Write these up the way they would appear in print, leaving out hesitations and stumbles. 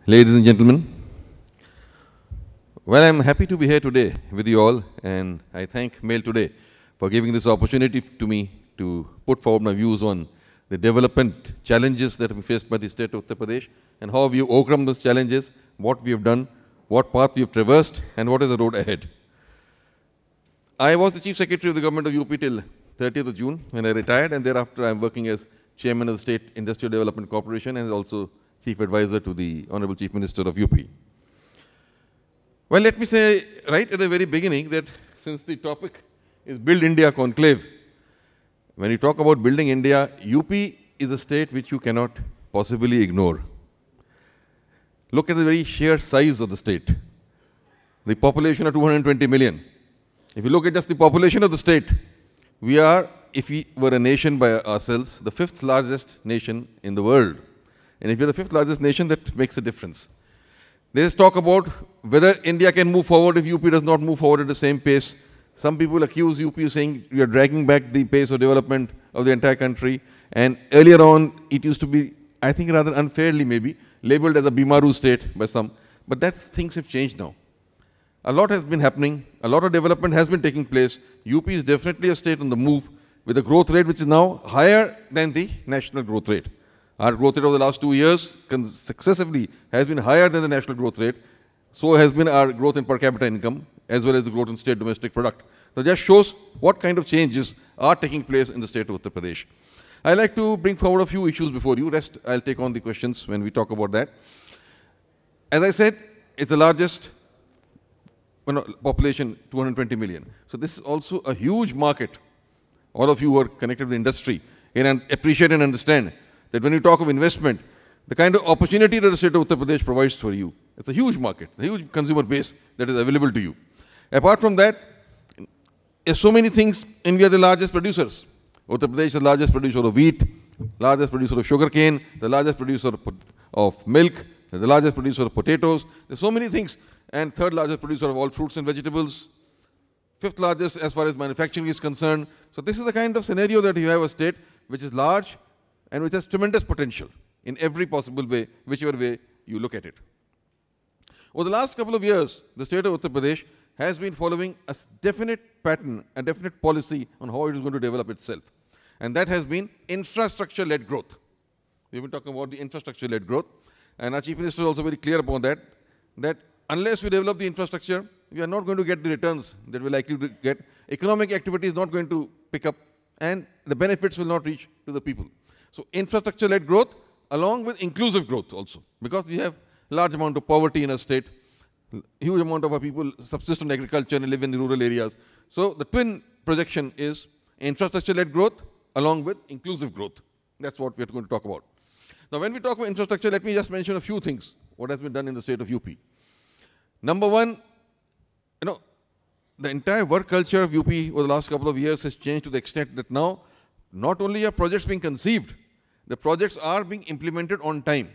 Ladies and gentlemen, well, I'm happy to be here today with you all, and I thank Mail Today for giving this opportunity to me to put forward my views on the development challenges that have been faced by the state of Uttar Pradesh and how we have overcome those challenges, what we have done, what path we have traversed, and what is the road ahead. I was the Chief Secretary of the Government of UP till 30th of June when I retired, and thereafter I'm working as Chairman of the State Industrial Development Corporation and also Chief Advisor to the Honorable Chief Minister of UP. Well, let me say right at the very beginning that since the topic is Build India Conclave, when you talk about building India, UP is a state which you cannot possibly ignore. Look at the very sheer size of the state. The population of 220 million. If you look at just the population of the state, we are, if we were a nation by ourselves, the 5th largest nation in the world. And if you're the 5th largest nation, that makes a difference. Let us talk about whether India can move forward if UP does not move forward at the same pace. Some people accuse UP of saying we are dragging back the pace of development of the entire country. And earlier on, it used to be, I think rather unfairly maybe, labeled as a Bimaru state by some. But things have changed now. A lot has been happening. A lot of development has been taking place. UP is definitely a state on the move with a growth rate which is now higher than the national growth rate. Our growth rate over the last 2 years successively has been higher than the national growth rate. So has been our growth in per capita income as well as the growth in state domestic product. So that shows what kind of changes are taking place in the state of Uttar Pradesh. I'd like to bring forward a few issues before you. Rest, I'll take on the questions when we talk about that. As I said, it's the largest population, 220 million. So this is also a huge market. All of you who are connected with the industry can appreciate and understand that when you talk of investment, the kind of opportunity that the state of Uttar Pradesh provides for you, it's a huge market, a huge consumer base that is available to you. Apart from that, there's so many things, and we are the largest producers. Uttar Pradesh is the largest producer of wheat, largest producer of sugarcane, the largest producer of milk, the largest producer of potatoes. There's so many things, and 3rd largest producer of all fruits and vegetables, 5th largest as far as manufacturing is concerned. So this is the kind of scenario that you have a state which is large and which has tremendous potential in every possible way, whichever way you look at it. Over the last couple of years, the state of Uttar Pradesh has been following a definite pattern, a definite policy on how it is going to develop itself. And that has been infrastructure-led growth. We've been talking about the infrastructure-led growth. And our Chief Minister is also very clear upon that, that unless we develop the infrastructure, we are not going to get the returns that we're likely to get. Economic activity is not going to pick up, and the benefits will not reach to the people. So infrastructure-led growth along with inclusive growth also, because we have a large amount of poverty in a state, huge amount of our people subsist on agriculture and live in the rural areas. So the twin projection is infrastructure-led growth along with inclusive growth. That's what we're going to talk about. Now when we talk about infrastructure, let me just mention a few things, what has been done in the state of UP. Number one, the entire work culture of UP over the last couple of years has changed to the extent that now not only are projects being conceived, the projects are being implemented on time.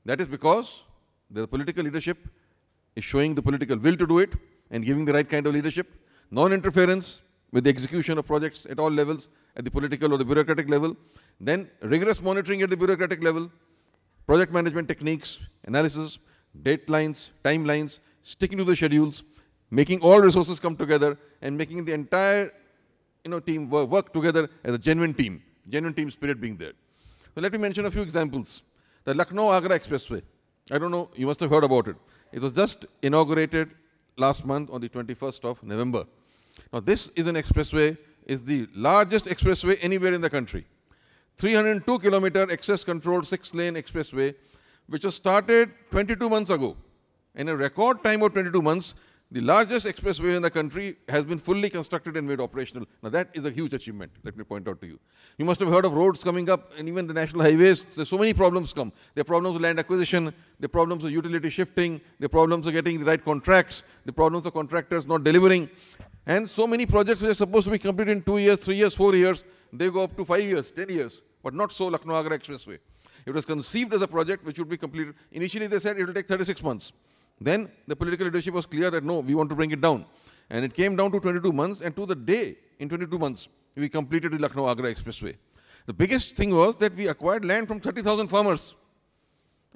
That is because the political leadership is showing the political will to do it and giving the right kind of leadership, non-interference with the execution of projects at all levels, at the political or the bureaucratic level, then rigorous monitoring at the bureaucratic level, project management techniques, analysis, deadlines, timelines, sticking to the schedules, making all resources come together and making the entire team work together as a genuine team spirit being there. So let me mention a few examples. The Lucknow-Agra Expressway. I don't know, you must have heard about it. It was just inaugurated last month on the 21st of November. Now this is an expressway, is the largest expressway anywhere in the country. 302 kilometer access controlled 6-lane expressway, which was started 22 months ago. In a record time of 22 months, the largest expressway in the country has been fully constructed and made operational. Now that is a huge achievement, let me point out to you. You must have heard of roads coming up, and even the national highways, there's so many problems come. There are problems of land acquisition, there are problems of utility shifting, there are problems of getting the right contracts, the problems of contractors not delivering. And so many projects which are supposed to be completed in 2 years, 3 years, 4 years, they go up to 5 years, 10 years, but not so Lucknow-Agra Expressway. It was conceived as a project which would be completed. Initially they said it will take 36 months. Then the political leadership was clear that no, we want to bring it down. And it came down to 22 months, and to the day, in 22 months, we completed the Lucknow-Agra Expressway. The biggest thing was that we acquired land from 30,000 farmers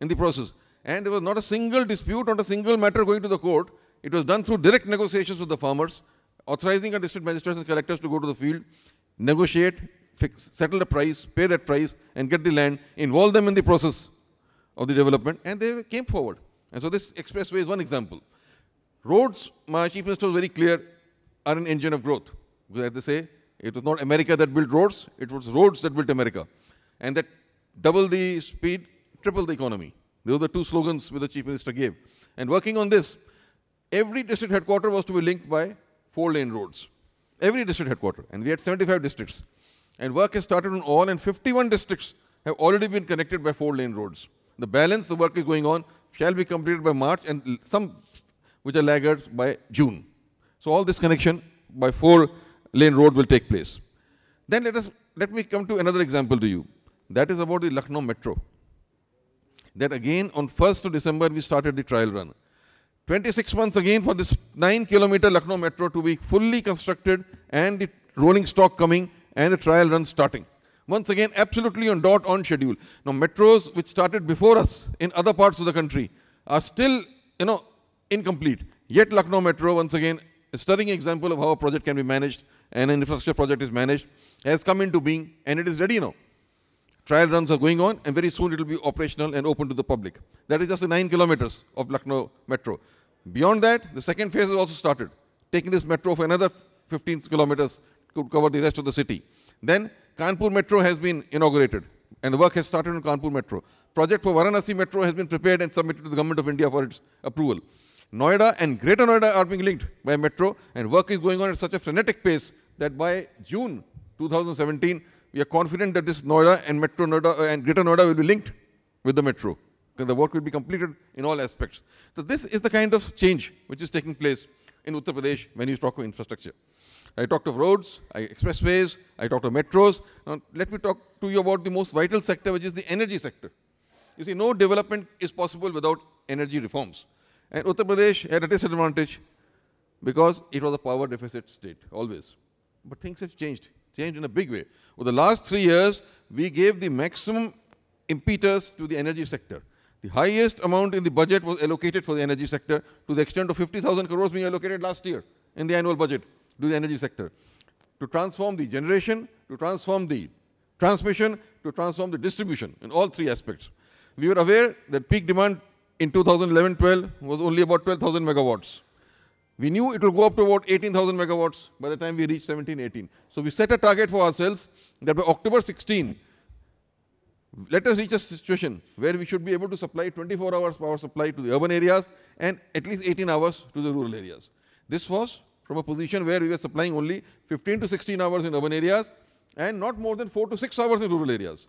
in the process. And there was not a single dispute, not a single matter going to the court. It was done through direct negotiations with the farmers, authorizing our district magistrates and collectors to go to the field, negotiate, settle the price, pay that price, and get the land, involve them in the process of the development, and they came forward. And so this expressway is one example. Roads, my Chief Minister was very clear, are an engine of growth. Because as they say, it was not America that built roads, it was roads that built America. And that double the speed, triple the economy. Those are the two slogans which the Chief Minister gave. And working on this, every district headquarter was to be linked by 4-lane roads. Every district headquarter. And we had 75 districts. And work has started on all, and 51 districts have already been connected by 4-lane roads. The balance, the work is going on, shall be completed by March, and some which are laggards by June. So all this connection by 4-lane road will take place. Then let me come to another example to you. That is about the Lucknow Metro. That again, on 1st of December, we started the trial run. 26 months again for this 9-kilometer Lucknow Metro to be fully constructed, and the rolling stock coming, and the trial run starting. Once again, absolutely on dot, on schedule. Now, metros which started before us in other parts of the country are still, incomplete. Yet Lucknow Metro, once again, a stunning example of how a project can be managed and an infrastructure project is managed, has come into being, and it is ready now. Trial runs are going on, and very soon it will be operational and open to the public. That is just the 9 kilometers of Lucknow Metro. Beyond that, the second phase has also started, taking this metro for another 15 kilometers to cover the rest of the city. Then Kanpur Metro has been inaugurated, and the work has started on Kanpur Metro. Project for Varanasi Metro has been prepared and submitted to the Government of India for its approval. Noida and Greater Noida are being linked by metro, and work is going on at such a frenetic pace that by June 2017, we are confident that this Noida and Metro Noida and Greater Noida will be linked with the metro, because the work will be completed in all aspects. So this is the kind of change which is taking place in Uttar Pradesh when you talk of infrastructure. I talked of roads, expressways, I talked of metros. Now let me talk to you about the most vital sector, which is the energy sector. You see, no development is possible without energy reforms. And Uttar Pradesh had a disadvantage because it was a power deficit state, always. But things have changed in a big way. Over the last 3 years, we gave the maximum impetus to the energy sector. The highest amount in the budget was allocated for the energy sector, to the extent of 50,000 crores being allocated last year in the annual budget to the energy sector, to transform the generation, to transform the transmission, to transform the distribution in all 3 aspects. We were aware that peak demand in 2011-12 was only about 12,000 megawatts. We knew it will go up to about 18,000 megawatts by the time we reach 17-18. So we set a target for ourselves that by October 16, let us reach a situation where we should be able to supply 24 hours power supply to the urban areas and at least 18 hours to the rural areas. This was from a position where we were supplying only 15 to 16 hours in urban areas and not more than 4 to 6 hours in rural areas.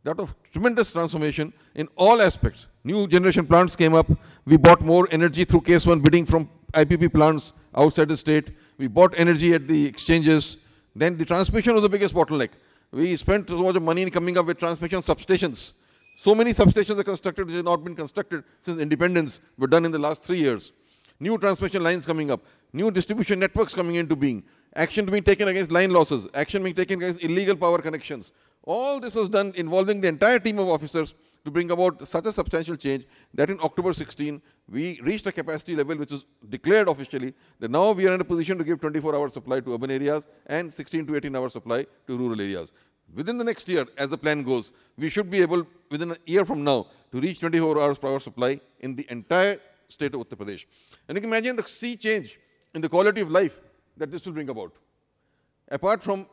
That of tremendous transformation in all aspects. New generation plants came up. We bought more energy through Case 1 bidding from IPP plants outside the state. We bought energy at the exchanges. Then the transmission was the biggest bottleneck. We spent so much money in coming up with transmission substations. So many substations are constructed which have not been constructed since independence, were done in the last 3 years. New transmission lines coming up. New distribution networks coming into being. Action being taken against line losses. Action being taken against illegal power connections. All this was done involving the entire team of officers to bring about such a substantial change that in October 16, we reached a capacity level which is declared officially that now we are in a position to give 24-hour supply to urban areas and 16 to 18-hour supply to rural areas. Within the next year, as the plan goes, we should be able, within a year from now, to reach 24 hours power supply in the entire state of Uttar Pradesh. And you can imagine the sea change in the quality of life that this will bring about. Apart from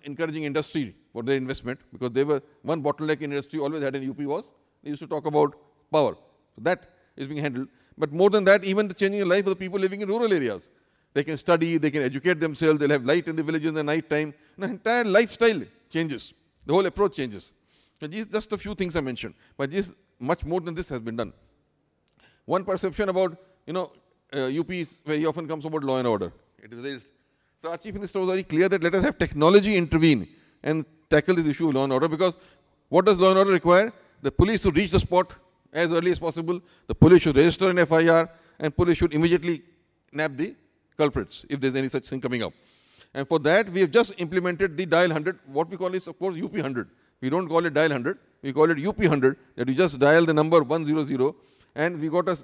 encouraging industry for their investment, because they were one bottleneck in industry always had in UP was, they used to talk about power. So that is being handled. But more than that, even the changing the life of the people living in rural areas. They can study, they can educate themselves, they'll have light in the villages in the night time. The entire lifestyle changes. The whole approach changes. So these just a few things I mentioned. But much more than this has been done. One perception about, UP very often comes about law and order. It is raised. So our Chief Minister was very clear that let us have technology intervene and tackle this issue of law and order, because what does law and order require? The police should reach the spot as early as possible, the police should register an FIR, and police should immediately nab the culprits if there's any such thing coming up. And for that, we have just implemented the Dial 100. What we call is, of course, UP 100. We don't call it Dial 100. We call it UP100, that you just dial the number 100, and we got a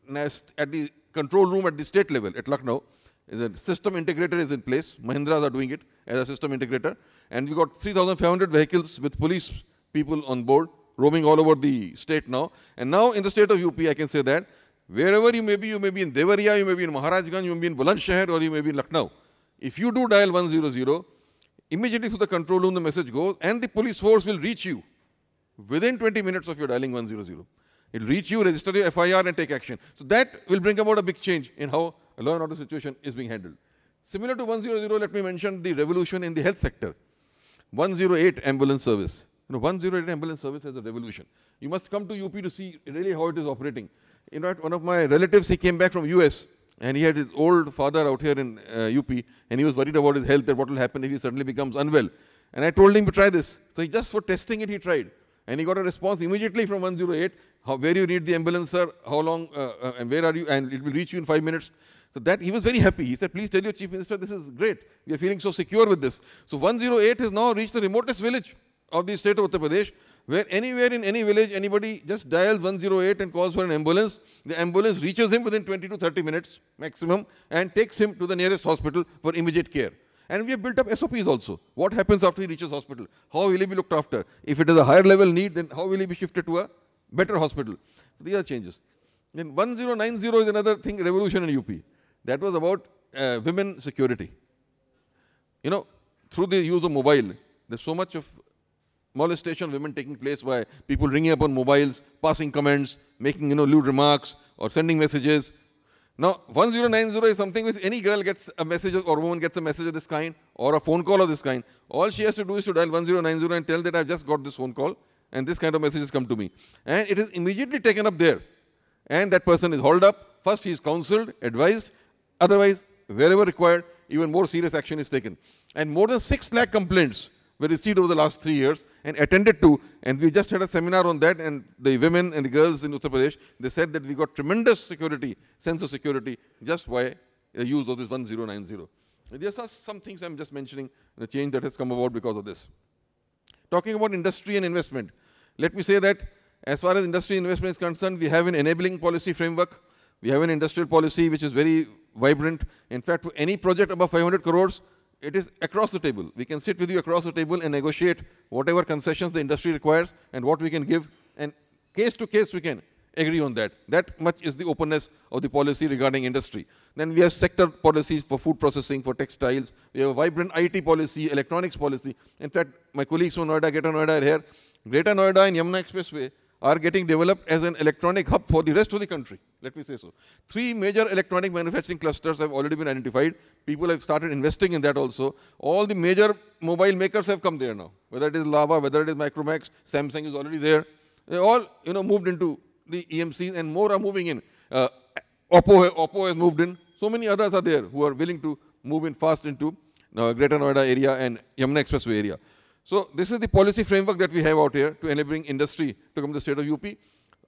nest at the control room at the state level at Lucknow. The system integrator is in place. Mahindras are doing it as a system integrator. And we got 3,500 vehicles with police people on board, roaming all over the state now. And now in the state of UP, I can say that wherever you may be in Devariya, you may be in Maharajganj, you may be in Bulandshahr, or you may be in Lucknow. If you do dial 100, immediately through the control room the message goes, and the police force will reach you within 20 minutes of your dialing 100. It will reach you, register your FIR, and take action. So that will bring about a big change in how a law and order situation is being handled. Similar to 100, let me mention the revolution in the health sector. 108 ambulance service. 108 ambulance service is a revolution. You must come to UP to see really how it is operating. In fact, one of my relatives, he came back from US, and he had his old father out here in UP, and he was worried about his health, that what will happen if he suddenly becomes unwell. And I told him to try this. So just for testing it, he tried. And he got a response immediately from 108, where you need the ambulance, sir, how long, and where are you, and it will reach you in 5 minutes. So that, he was very happy. He said, please tell your Chief Minister, this is great. We are feeling so secure with this. So 108 has now reached the remotest village of the state of Uttar Pradesh, where anywhere in any village, anybody just dials 108 and calls for an ambulance. The ambulance reaches him within 20 to 30 minutes maximum and takes him to the nearest hospital for immediate care. And we have built up SOPs also. What happens after he reaches hospital? How will he be looked after? If it is a higher level need, then how will he be shifted to a better hospital? So these are changes. Then 1090 is another thing, revolution in UP. That was about women security. Through the use of mobile, there's so much of molestation of women taking place by people ringing up on mobiles, passing comments, making lewd remarks, or sending messages. Now, 1090 is something which any girl gets a message or woman gets a message of this kind, or a phone call of this kind. All she has to do is to dial 1090 and tell that I've just got this phone call, and this kind of messages come to me. And it is immediately taken up there. And that person is hauled up. First, he is counseled, advised. Otherwise, wherever required, even more serious action is taken. And more than 6 lakh complaints were received over the last 3 years and attended to. And we just had a seminar on that, and the women and the girls in Uttar Pradesh, they said that we got tremendous security, sense of security, just by the use of this 1090. These are some things I'm just mentioning, the change that has come about because of this. Talking about industry and investment, let me say that as far as industry investment is concerned, we have an enabling policy framework. We have an industrial policy which is very vibrant. In fact, for any project above 500 crores, it is across the table. We can sit with you across the table and negotiate whatever concessions the industry requires and what we can give. And case to case, we can agree on that. That much is the openness of the policy regarding industry. Then we have sector policies for food processing, for textiles. We have a vibrant IT policy, electronics policy. In fact, my colleagues from Noida, Greater Noida are here. Greater Noida and Yamuna Expressway are getting developed as an electronic hub for the rest of the country. Let me say so. 3 major electronic manufacturing clusters have already been identified. People have started investing in that also. All the major mobile makers have come there now. Whether it is Lava, whether it is Micromax, Samsung is already there. They all moved into the EMCs, and more are moving in. Oppo has moved in. So many others are there who are willing to move in fast into Greater Noida area and Yamuna Expressway area. So this is the policy framework that we have out here to enabling industry to come to the state of UP.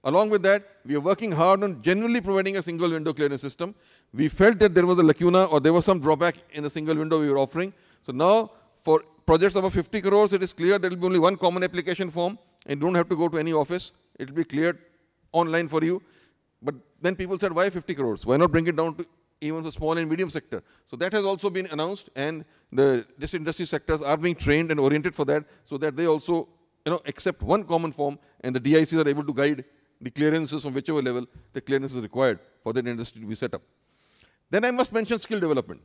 Along with that, we are working hard on genuinely providing a single window clearance system. We felt that there was a lacuna or there was some drawback in the single window we were offering. So now for projects above 50 crores, it is clear there will be only one common application form and you don't have to go to any office. It will be cleared online for you. But then people said, why 50 crores? Why not bring it down to even the small and medium sector? So that has also been announced, and the industry sectors are being trained and oriented for that, so that they also accept one common form, and the DICs are able to guide the clearances from whichever level the clearance is required for that industry to be set up. Then I must mention skill development.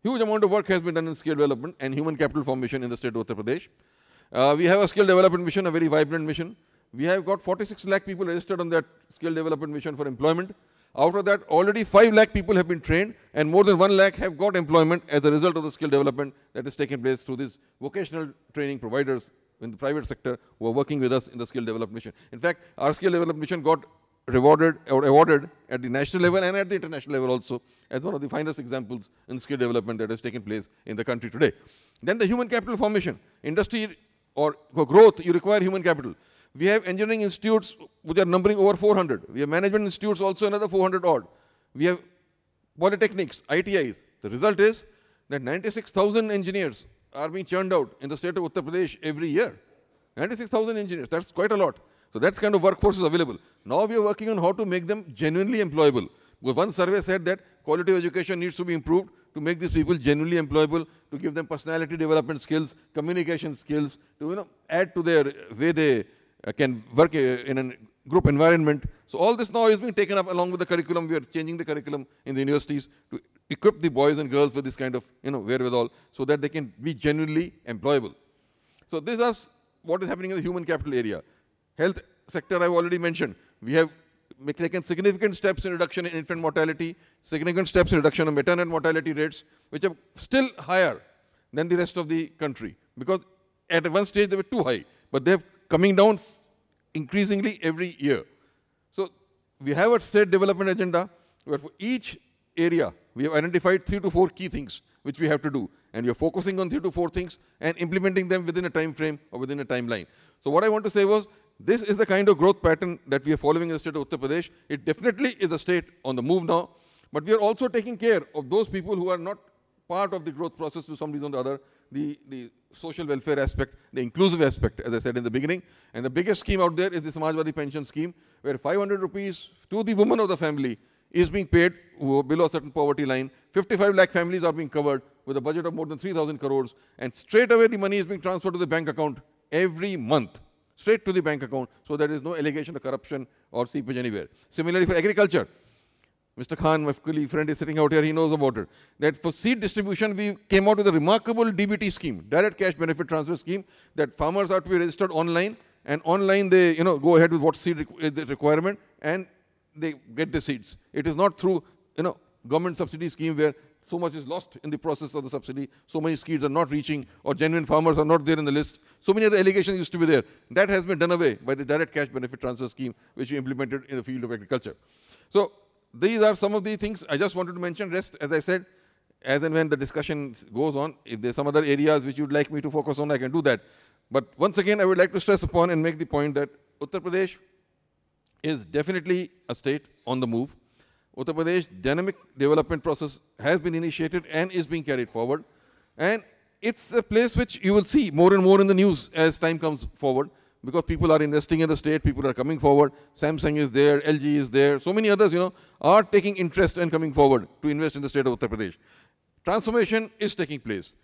Huge amount of work has been done in skill development and human capital formation in the state of Uttar Pradesh. We have a skill development mission, a very vibrant mission. We have got 46 lakh people registered on that skill development mission for employment. Out of that, already 5 lakh people have been trained, and more than 1 lakh have got employment as a result of the skill development that has taken place through these vocational training providers in the private sector who are working with us in the skill development mission. In fact, our skill development mission got rewarded or awarded at the national level and at the international level also as one of the finest examples in skill development that has taken place in the country today. Then the human capital formation. Industry or for growth, you require human capital. We have engineering institutes which are numbering over 400. We have management institutes also another 400 odd. We have polytechnics, ITIs. The result is that 96,000 engineers are being churned out in the state of Uttar Pradesh every year. 96,000 engineers, that's quite a lot. So that kind of workforce is available. Now we are working on how to make them genuinely employable. Because one survey said that quality of education needs to be improved to make these people genuinely employable, to give them personality development skills, communication skills, to add to their way they can work in a group environment. So all this now is being taken up along with the curriculum. We are changing the curriculum in the universities to equip the boys and girls with this kind of wherewithal so that they can be genuinely employable. So this is what is happening in the human capital area. Health sector I've already mentioned. We have taken significant steps in reduction in infant mortality, significant steps in reduction of maternal mortality rates, which are still higher than the rest of the country. Because at one stage they were too high, but they're coming down increasingly every year. So we have a state development agenda where for each area we have identified 3 to 4 key things which we have to do. And we are focusing on 3 to 4 things and implementing them within a time frame or within a timeline. So what I want to say was, this is the kind of growth pattern that we are following in the state of Uttar Pradesh. It definitely is a state on the move now, but we are also taking care of those people who are not part of the growth process to some reason or other, the social welfare aspect, the inclusive aspect, as I said in the beginning. And the biggest scheme out there is the Samajwadi pension scheme, where 500 rupees to the woman of the family is being paid below a certain poverty line. 55 lakh families are being covered with a budget of more than 3,000 crores, and straight away the money is being transferred to the bank account every month. Straight to the bank account, so there is no allegation of corruption or seepage anywhere. Similarly for agriculture, Mr. Khan, my colleague friend, is sitting out here, he knows about it. That for seed distribution, we came out with a remarkable DBT scheme, direct cash benefit transfer scheme, that farmers are to be registered online, and online they go ahead with what seed requirement, and they get the seeds. It is not through government subsidy scheme where so much is lost in the process of the subsidy, so many seeds are not reaching, or genuine farmers are not there in the list. So many other allegations used to be there. That has been done away by the direct cash benefit transfer scheme, which we implemented in the field of agriculture. So these are some of the things I just wanted to mention. Rest, as I said, as and when the discussion goes on, if there's some other areas which you'd like me to focus on, I can do that. But once again, I would like to stress upon and make the point that Uttar Pradesh is definitely a state on the move. Uttar Pradesh dynamic development process has been initiated and is being carried forward. And it's a place which you will see more and more in the news as time comes forward, because people are investing in the state, people are coming forward. Samsung is there, LG is there, so many others, are taking interest and coming forward to invest in the state of Uttar Pradesh. Transformation is taking place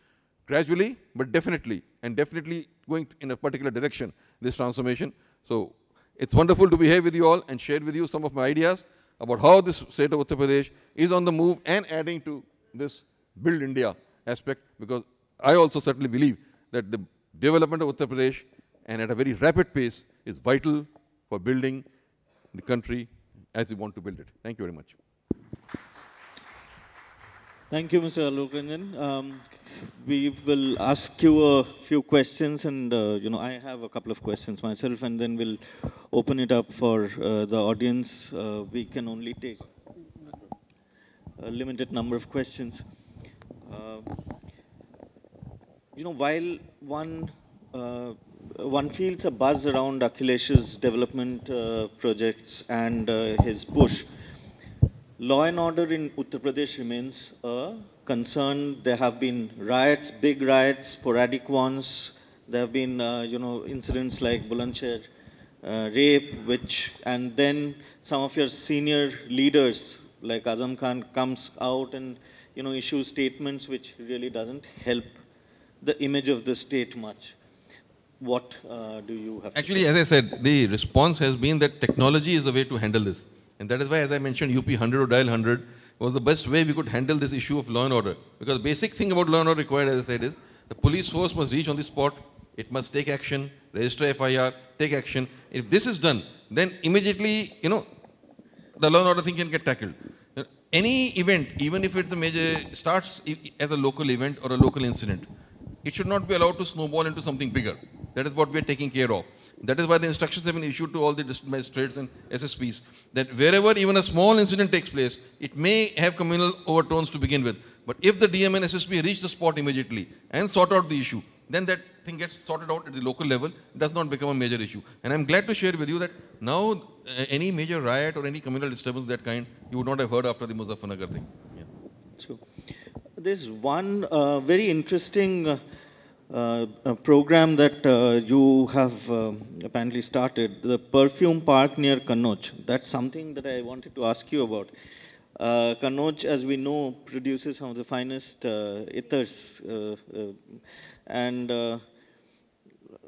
gradually, but definitely, and definitely going in a particular direction, this transformation. So it's wonderful to be here with you all and share with you some of my ideas about how this state of Uttar Pradesh is on the move and adding to this Build India aspect, because I also certainly believe that the development of Uttar Pradesh, and at a very rapid pace, is vital for building the country as we want to build it. Thank you very much. Thank you, Mr. Alok Ranjan. We will ask you a few questions, and I have a couple of questions myself, and then we'll open it up for the audience. We can only take a limited number of questions. While one feels a buzz around Akhilesh's development projects and his push, law and order in Uttar Pradesh remains a concern. There have been riots, big riots, sporadic ones. There have been, incidents like Bulandshahr rape, and then some of your senior leaders like Azam Khan comes out and, issues statements which really doesn't help the image of the state much. What do you have to say? Actually, as I said, the response has been that technology is the way to handle this. And that is why, as I mentioned, UP 100 or Dial 100 was the best way we could handle this issue of law and order. Because the basic thing about law and order required, as I said, is the police force must reach on the spot, it must take action, register FIR, take action. If this is done, then immediately, the law and order thing can get tackled. Any event, even if it's a major, starts as a local event or a local incident, it should not be allowed to snowball into something bigger. That is what we are taking care of. That is why the instructions have been issued to all the district magistrates and SSPs, that wherever even a small incident takes place, it may have communal overtones to begin with. But if the DM and SSP reach the spot immediately and sort out the issue, then that thing gets sorted out at the local level. It does not become a major issue. And I'm glad to share with you that now any major riot or any communal disturbance of that kind, you would not have heard after the Muzaffarnagar thing. Yeah. So, there's one very interesting a program that you have apparently started, the perfume park near Kannauj. That's something that I wanted to ask you about. Kannauj, as we know, produces some of the finest ethers. And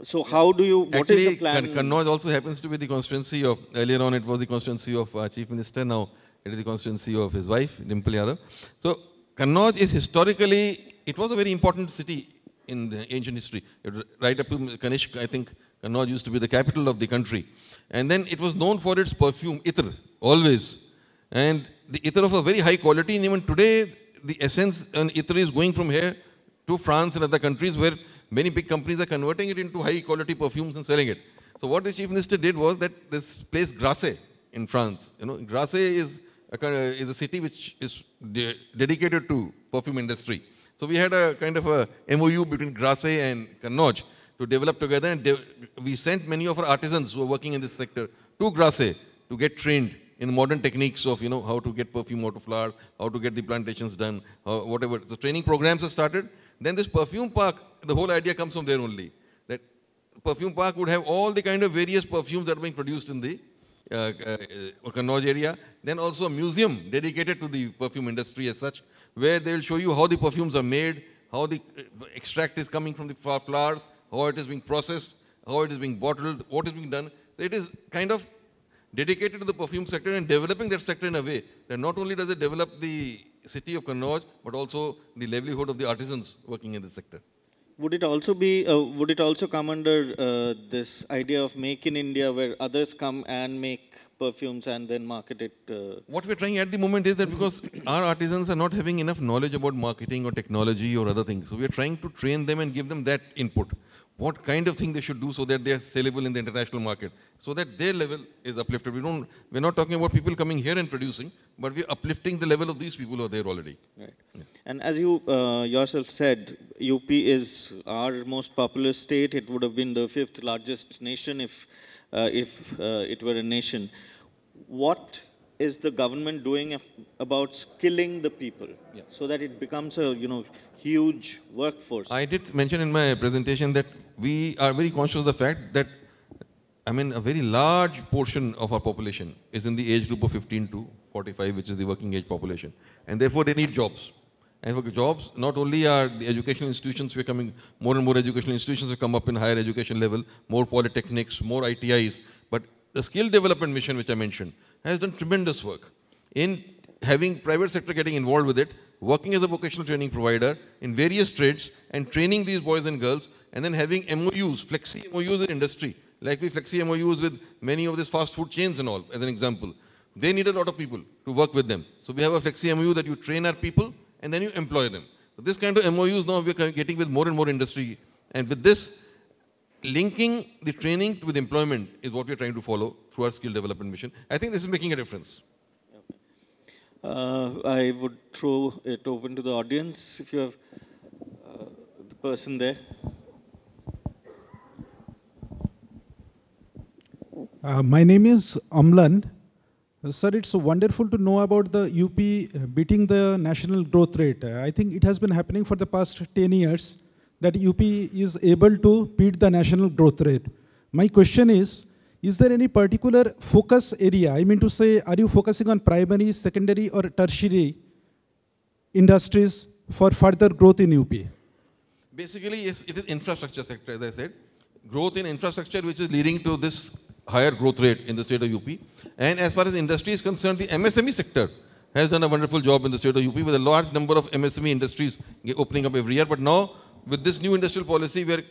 so how do you, what is the plan? Kannauj also happens to be the constituency of, earlier on it was the constituency of Chief Minister, now it is the constituency of his wife, Dimple Yadav. So Kannauj is historically, it was a very important city in the ancient history. Right up to Kanishk, I think Kannauj used to be the capital of the country. And then it was known for its perfume, Itr, always. And the Itr of a very high quality, and even today, the essence and Itr is going from here to France and other countries where many big companies are converting it into high quality perfumes and selling it. So what the Chief Minister did was that this place Grasse in France, Grasse is a city which is dedicated to perfume industry. So we had a kind of a MOU between Grasse and Kannauj to develop together, and we sent many of our artisans who are working in this sector to Grasse to get trained in modern techniques of how to get perfume out of flowers, how to get the plantations done, whatever. So training programs are started. Then this perfume park, the whole idea comes from there only. That perfume park would have all the kind of various perfumes that are being produced in the Kannauj area. Then also a museum dedicated to the perfume industry as such, where they will show you how the perfumes are made, how the extract is coming from the flowers, how it is being processed, how it is being bottled, what is being done. So it is kind of dedicated to the perfume sector and developing that sector in a way that not only does it develop the city of Kannauj, but also the livelihood of the artisans working in the sector. Would it also be? Would it also come under this idea of Make in India, where others come and make perfumes and then market it? What we're trying at the moment is that because our artisans are not having enough knowledge about marketing or technology or other things, so we are trying to train them and give them that input. What kind of thing they should do so that they are sellable in the international market, so that their level is uplifted. We're not talking about people coming here and producing, but we're uplifting the level of these people who are there already. Right. Yeah. And as you yourself said, UP is our most populous state. It would have been the 5th largest nation if it were a nation. What is the government doing about skilling the people so that it becomes a huge workforce? I did mention in my presentation that we are very conscious of the fact that a very large portion of our population is in the age group of 15 to 45, which is the working age population. And therefore, they need jobs. And for jobs, not only are the educational institutions becoming, more and more educational institutions have come up in higher education level, more polytechnics, more ITIs, but the skill development mission, which I mentioned, has done tremendous work in having private sector getting involved with it, working as a vocational training provider in various trades and training these boys and girls, and then having MOUs, flexi MOUs with industry, like we flexi MOUs with many of these fast food chains and all, as an example. They need a lot of people to work with them. So we have a flexi MOU that you train our people and then you employ them. So this kind of MOUs now we're getting with more and more industry. And with this, linking the training with employment is what we're trying to follow through our skill development mission. I think this is making a difference. I would throw it open to the audience if you have the person there. My name is Amlan. Sir, it's wonderful to know about the UP beating the national growth rate. I think it has been happening for the past 10 years that UP is able to beat the national growth rate. My question is there any particular focus area? I mean to say, are you focusing on primary, secondary or tertiary industries for further growth in UP? Basically, yes, it is infrastructure sector, as I said. Growth in infrastructure, which is leading to this higher growth rate in the state of UP. And as far as industry is concerned, the MSME sector has done a wonderful job in the state of UP with a large number of MSME industries opening up every year. But now, with this new industrial policy, we are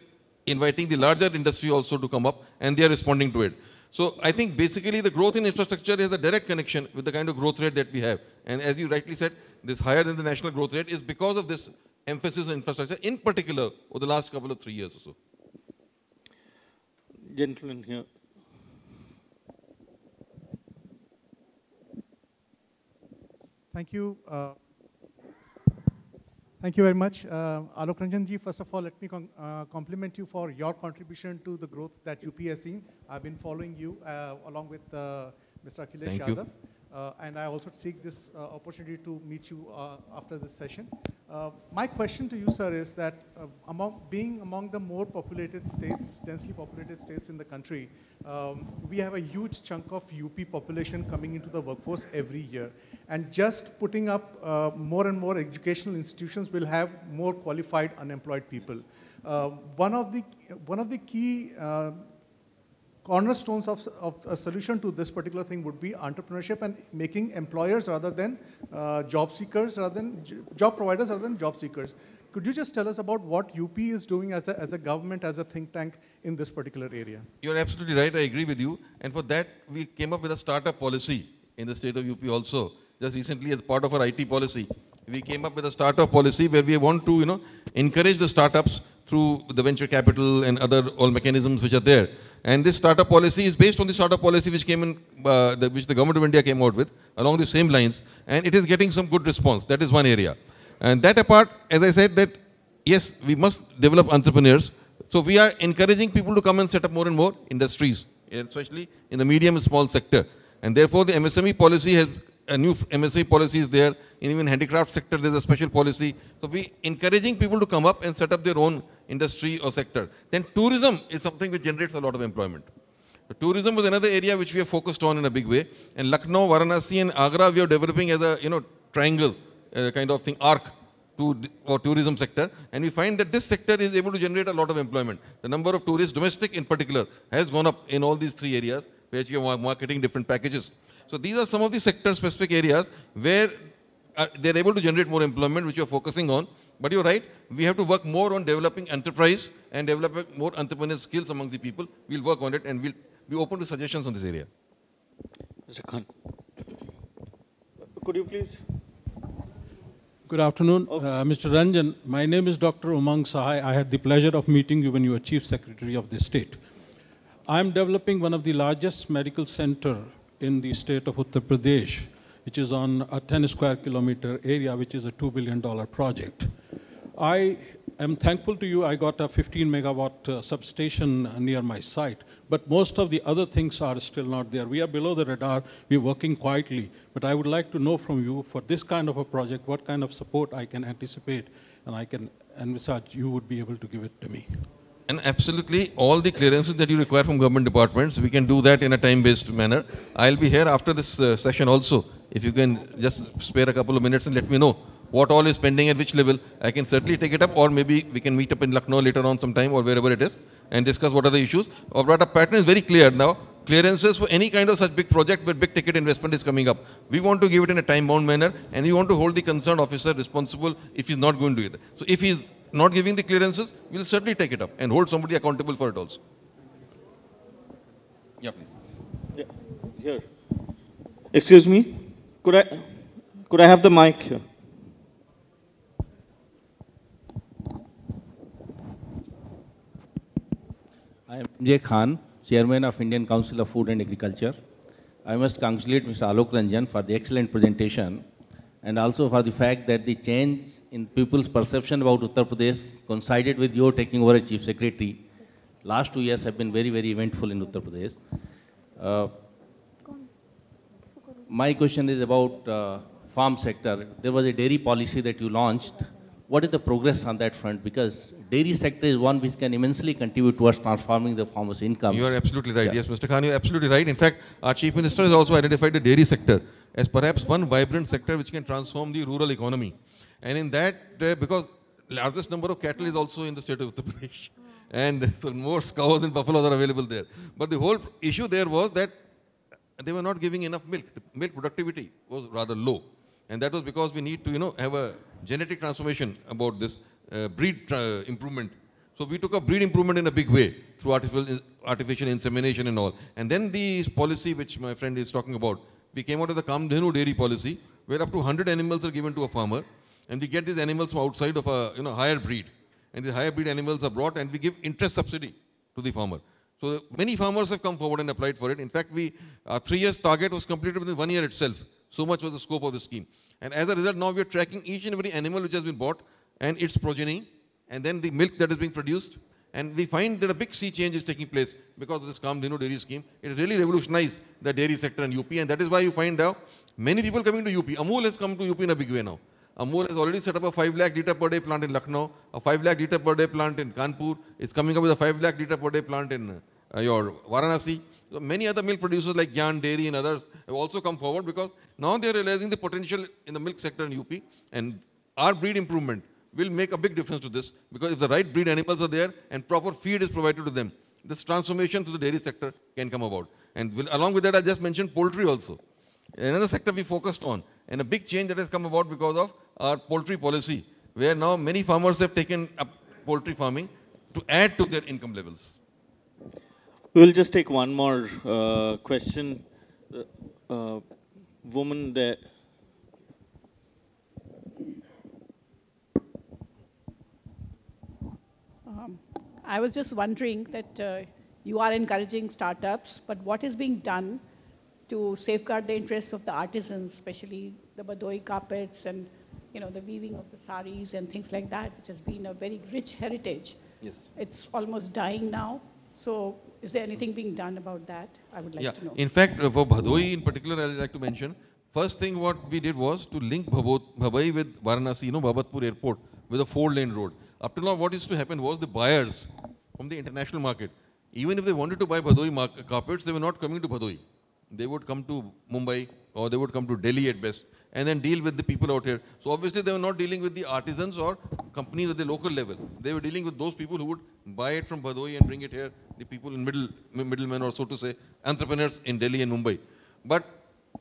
inviting the larger industry also to come up, and they are responding to it. So I think basically the growth in infrastructure has a direct connection with the kind of growth rate that we have. And as you rightly said, this higher than the national growth rate is because of this emphasis on infrastructure, in particular, over the last couple of 3 years or so. Gentleman here. Thank you. Thank you very much. Alok Ranjan ji, first of all, let me compliment you for your contribution to the growth that UP has seen. I've been following you along with Mr. Akhilesh Yadav. And I also seek this opportunity to meet you after this session. My question to you, sir, is that being among the more populated states, densely populated states in the country, we have a huge chunk of UP population coming into the workforce every year. And just putting up more and more educational institutions will have more qualified unemployed people. One of the key cornerstones of a solution to this particular thing would be entrepreneurship and making employers rather than job providers rather than job seekers. Could you just tell us about what UP is doing as a government, as a think tank in this particular area? You're absolutely right. I agree with you. And for that, we came up with a startup policy in the state of UP also. Just recently, as part of our IT policy, we came up with a startup policy where we want to, encourage the startups through the venture capital and other all mechanisms which are there. And this startup policy is based on the startup policy which came in, which the government of India came out with, along the same lines, and it is getting some good response. That is one area. And that apart, as I said, that yes, we must develop entrepreneurs. So we are encouraging people to come and set up more and more industries, especially in the medium and small sector. And therefore, the MSME policy has a new MSME policy is there. In even handicraft sector, there's a special policy. So we encouraging people to come up and set up their own industry or sector. Then tourism is something which generates a lot of employment. So tourism was another area which we are focused on in a big way. And Lucknow, Varanasi and Agra we are developing as a triangle kind of thing, arc for tourism sector. And we find that this sector is able to generate a lot of employment. The number of tourists, domestic in particular, has gone up in all these three areas where we are marketing different packages. So these are some of the sector-specific areas where they're able to generate more employment, which you're focusing on. But you're right, we have to work more on developing enterprise and developing more entrepreneurial skills among the people. We'll work on it and we'll be open to suggestions on this area. Mr. Khan. Could you please? Good afternoon, Mr. Ranjan. My name is Dr. Umang Sahai. I had the pleasure of meeting you when you were Chief Secretary of the state. I'm developing one of the largest medical center in the state of Uttar Pradesh, which is on a 10 square kilometer area, which is a $2 billion project. I am thankful to you, I got a 15 megawatt substation near my site, but most of the other things are still not there. We are below the radar, we're working quietly, but I would like to know from you, for this kind of a project, what kind of support I can anticipate, and I can envisage you would be able to give it to me. And absolutely, all the clearances that you require from government departments, we can do that in a time-based manner. I'll be here after this session also. If you can just spare a couple of minutes and let me know what all is pending at which level, I can certainly take it up, or maybe we can meet up in Lucknow later on sometime or wherever it is and discuss what are the issues. Our pattern is very clear now. Clearances for any kind of such big project where big ticket investment is coming up, we want to give it in a time-bound manner, and we want to hold the concerned officer responsible if he's not going to do it. So if he's not giving the clearances, we'll certainly take it up and hold somebody accountable for it also. Yeah, please. Yeah. Here. Excuse me. Could I have the mic here? I am J. Khan, Chairman of Indian Council of Food and Agriculture. I must congratulate Mr. Alok Ranjan for the excellent presentation and also for the fact that the change in people's perception about Uttar Pradesh coincided with your taking over as Chief Secretary. Last 2 years have been very, very eventful in Uttar Pradesh. My question is about farm sector. There was a dairy policy that you launched. What is the progress on that front? Because dairy sector is one which can immensely contribute towards transforming the farmers' income. You are absolutely right. Yeah. Yes, Mr. Khan, you are absolutely right. In fact, our Chief Minister has also identified the dairy sector as perhaps one vibrant sector which can transform the rural economy. And in that, because largest number of cattle is also in the state of Uttar Pradesh. And so more cows and buffaloes are available there. But the whole issue there was that they were not giving enough milk. The milk productivity was rather low. And that was because we need to, have a genetic transformation about this breed improvement. So we took up breed improvement in a big way through artificial insemination and all. And then the policy which my friend is talking about, we came out with the Kamdhenu dairy policy, where up to 100 animals are given to a farmer, and we get these animals from outside of a higher breed. And the higher breed animals are brought, and we give interest subsidy to the farmer. So many farmers have come forward and applied for it. In fact, our 3 years target was completed within 1 year itself. So much was the scope of the scheme. And as a result, now we are tracking each and every animal which has been bought and its progeny, and then the milk that is being produced. And we find that a big sea change is taking place because of this Kamdhenu dairy scheme. It really revolutionized the dairy sector in UP, and that is why you find now many people coming to UP. Amul has come to UP in a big way now. Amul has already set up a 5 lakh litre per day plant in Lucknow, a 5 lakh litre per day plant in Kanpur. It's coming up with a 5 lakh litre per day plant in your Varanasi. So many other milk producers like Gyan Dairy and others have also come forward because now they are realizing the potential in the milk sector in UP, and our breed improvement will make a big difference to this, because if the right breed animals are there and proper feed is provided to them, this transformation to the dairy sector can come about. And along with that, I just mentioned poultry also. Another sector we focused on, and a big change that has come about because of our poultry policy, where now many farmers have taken up poultry farming to add to their income levels. We'll just take one more question. Woman there. I was just wondering that you are encouraging startups, but what is being done to safeguard the interests of the artisans, especially the Badoi carpets and the weaving of the saris and things like that, which has been a very rich heritage. Yes. It's almost dying now. So is there anything being done about that? I would like to know. In fact, for Bhadoi in particular, I would like to mention, first thing what we did was to link Bhadoi with Varanasi, Babatpur airport, with a 4-lane road. Up till now, what used to happen was the buyers from the international market, even if they wanted to buy Bhadoi carpets, they were not coming to Bhadoi. They would come to Mumbai or they would come to Delhi at best and then deal with the people out here. So obviously they were not dealing with the artisans or companies at the local level. They were dealing with those people who would buy it from Bhadoi and bring it here, the people in middlemen, or so to say, entrepreneurs in Delhi and Mumbai. But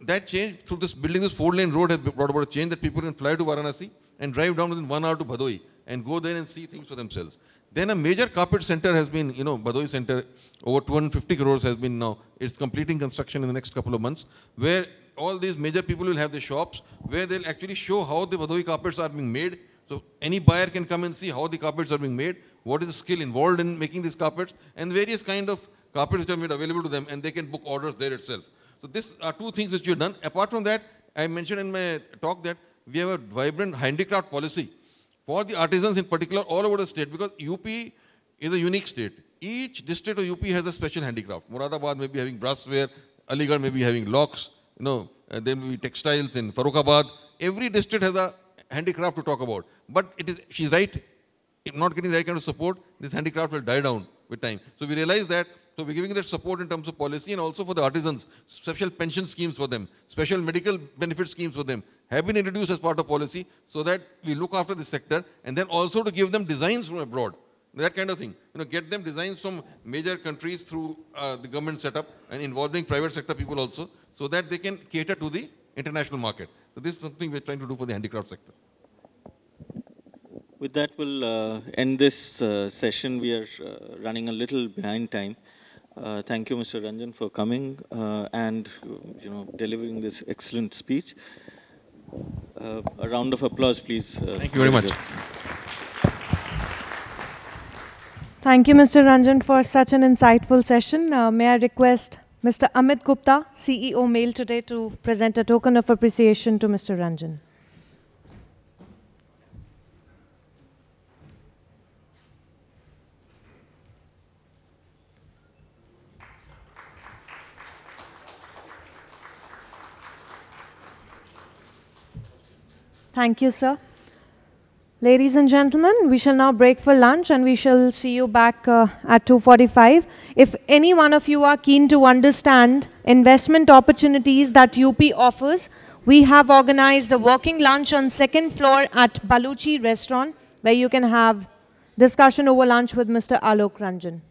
that change through this building this 4-lane road has brought about a change that people can fly to Varanasi and drive down within 1 hour to Bhadoi and go there and see things for themselves. Then a major carpet center has been, Bhadoi center, over 250 crores has been now. It's completing construction in the next couple of months, where all these major people will have their shops, where they'll actually show how the Bhadoi carpets are being made. So any buyer can come and see how the carpets are being made, what is the skill involved in making these carpets, and various kind of carpets which are made available to them, and they can book orders there itself. So these are two things which you've done. Apart from that, I mentioned in my talk that we have a vibrant handicraft policy for the artisans in particular all over the state, because UP is a unique state. Each district of UP has a special handicraft. Moradabad may be having brassware, Aligarh may be having locks, there may be textiles in Farokhabad. Every district has a handicraft to talk about. But she's right, if not getting the right kind of support, this handicraft will die down with time. So we realize that, so we're giving that support in terms of policy, and also for the artisans, special pension schemes for them, special medical benefit schemes for them have been introduced as part of policy, so that we look after this sector, and then also to give them designs from abroad, that kind of thing. Get them designs from major countries through the government setup and involving private sector people also, so that they can cater to the international market. So this is something we're trying to do for the handicraft sector. With that, we'll end this session. We are running a little behind time. Thank you, Mr. Ranjan, for coming and delivering this excellent speech. A round of applause, please. Thank you very much. Thank you, Mr. Ranjan, for such an insightful session. May I request Mr. Amit Gupta, CEO Mail Today, to present a token of appreciation to Mr. Ranjan. Thank you, sir. Ladies and gentlemen, we shall now break for lunch, and we shall see you back at 2:45. If any one of you are keen to understand investment opportunities that UP offers, we have organized a working lunch on 2nd floor at Baluchi Restaurant, where you can have discussion over lunch with Mr. Alok Ranjan.